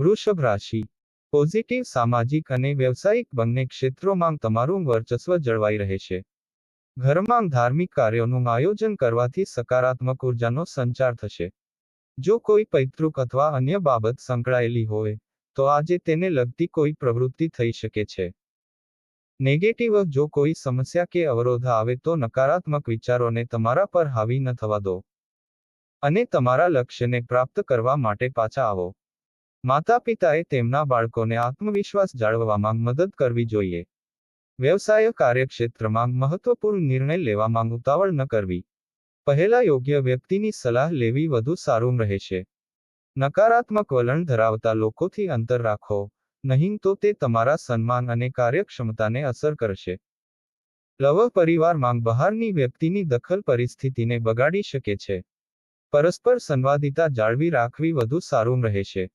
વૃષભ રાશિ. પોઝિટિવ સામાજિક અને વ્યવસાયિક બંને ક્ષેત્રોમાં તમારું વર્ચસ્વ જળવાઈ રહેશે. ઘરમાં ધાર્મિક કાર્યોનું આયોજન કરવાથી સકારાત્મક ઉર્જાનો સંચાર થશે. જો કોઈ પૈતૃક અથવા અન્ય બાબત સંકળાયેલી હોય તો આજે તેને લગતી કોઈ પ્રવૃત્તિ થઈ શકે છે. નેગેટિવ જો કોઈ સમસ્યા કે અવરોધ આવે તો નકારાત્મક વિચારોને તમારા પર હાવી ન થવા દો અને તમારા લક્ષ્યને પ્રાપ્ત કરવા માટે પાછા આવો. માતા પિતાએ તેમના બાળકોને આત્મવિશ્વાસ જાળવવામાં મદદ કરવી જોઈએ. વ્યવસાય કાર્યક્ષેત્રમાં મહત્વપૂર્ણ નિર્ણય લેવામાં ઉતાવળ ન કરવી. પહેલા યોગ્ય વ્યક્તિની સલાહ લેવી વધુ સારું રહેશે. નકારાત્મક વલણ ધરાવતા લોકોથી અંતર રાખો, નહીં તો તે તમારા સન્માન અને કાર્યક્ષમતાને અસર કરશે. લવ પરિવારમાં બહારની વ્યક્તિની દખલ પરિસ્થિતિને બગાડી શકે છે. પરસ્પર સંવાદિતા જાળવી રાખવી વધુ સારું રહેશે.